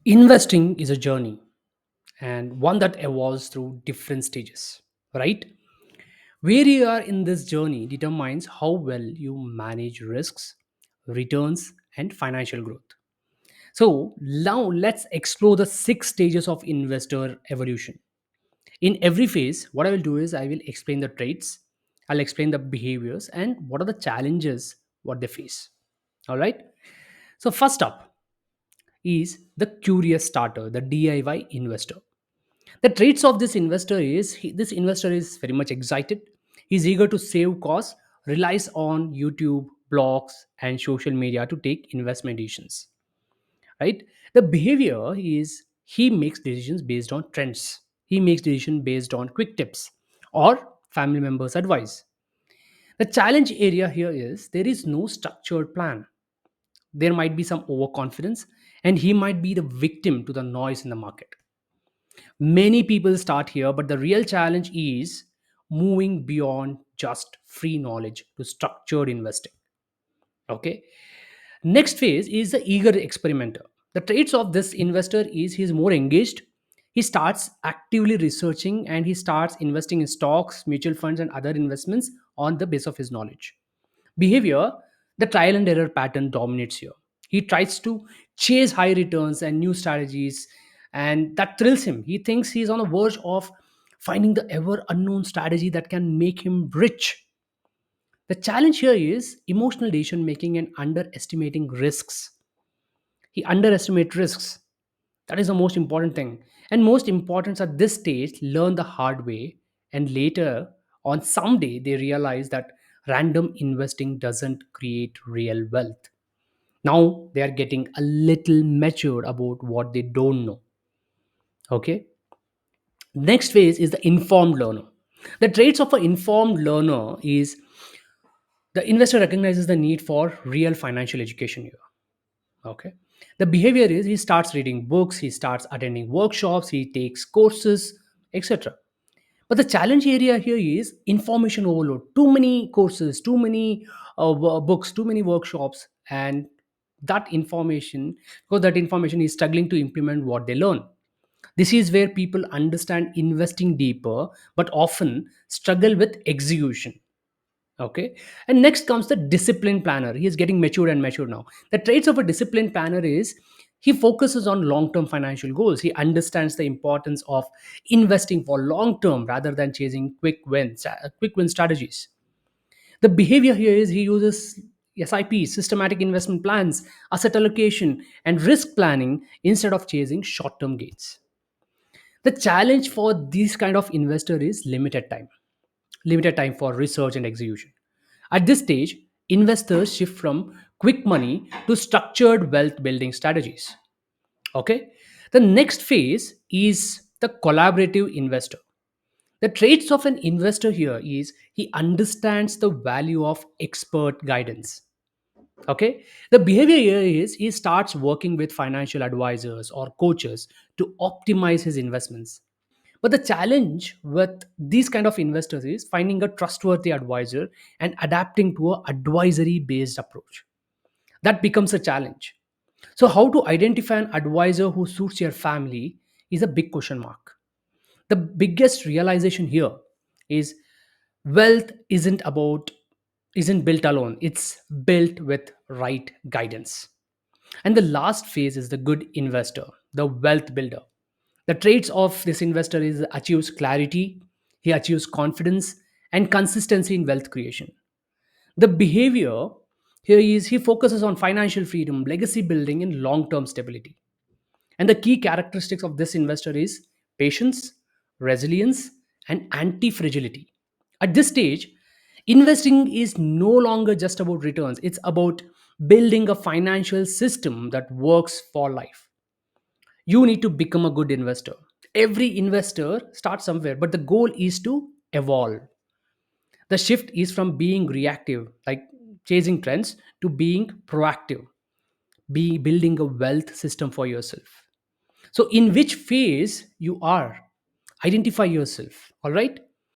Investing is a journey and one that evolves through different stages, right? Where you are in this journey determines how well you manage risks, returns, and financial growth. So, now let's explore the six stages of investor evolution. In every phase, what I will do is I will explain the traits, I'll explain the behaviors, and what are the challenges what they face. All right. So, first up is the curious starter, the DIY investor. The traits of this investor is this investor is very much excited. He's eager to save costs, relies on YouTube, blogs, and social media to take investment decisions. Right? The behavior is he makes decisions based on trends. He makes decisions based on quick tips or family members' advice. The challenge area here is there is no structured plan. There might be some overconfidence, and he might be the victim to the noise in the market. Many people start here, but the real challenge is moving beyond just free knowledge to structured investing. Okay. Next phase is the eager experimenter. The traits of this investor is he's more engaged. He starts actively researching and he starts investing in stocks, mutual funds, and other investments on the base of his knowledge. Behavior, the trial and error pattern dominates here. He tries to chase high returns and new strategies, and that thrills him. He thinks he's on the verge of finding the ever unknown strategy that can make him rich. The challenge here is emotional decision making and underestimating risks. He underestimates risks. That is the most important thing. And most important at this stage, learn the hard way. And later on, someday, they realize that random investing doesn't create real wealth. Now they are getting a little matured about what they don't know. Okay. Next phase is the informed learner. The traits of an informed learner is the investor recognizes the need for real financial education here. Okay. The behavior is he starts reading books, he starts attending workshops, he takes courses, etc. But the challenge area here is information overload. Too many courses, too many books, too many workshops, and that information, because that information is struggling to implement what they learn. This is where people understand investing deeper, but often struggle with execution. Okay. And next comes the discipline planner. He is getting mature and mature now. The traits of a discipline planner is he focuses on long term financial goals. He understands the importance of investing for long term rather than chasing quick win strategies. The behavior here is he uses SIPs, systematic investment plans, asset allocation, and risk planning instead of chasing short term gains. The challenge for this kind of investor is limited time for research and execution. At this stage, investors shift from quick money to structured wealth building strategies. Okay. The next phase is the collaborative investor. The traits of an investor here is he understands the value of expert guidance. Okay. The behavior here is he starts working with financial advisors or coaches to optimize his investments. But the challenge with these kind of investors is finding a trustworthy advisor and adapting to a advisory based approach. That becomes a challenge. So how to identify an advisor who suits your family is a big question mark. The biggest realization here is wealth isn't built alone. It's built with right guidance. And the last phase is the good investor, the wealth builder. The traits of this investor is achieves clarity, he achieves confidence and consistency in wealth creation. The behavior here is he focuses on financial freedom, legacy building, and long-term stability. And the key characteristics of this investor is patience, resilience, and anti-fragility. At this stage, investing is no longer just about returns, it's about building a financial system that works for life. You need to become a good investor. Every investor starts somewhere, but the goal is to evolve. The shift is from being reactive, like chasing trends, to being proactive, be building a wealth system for yourself. So in which phase you are, identify yourself. All right.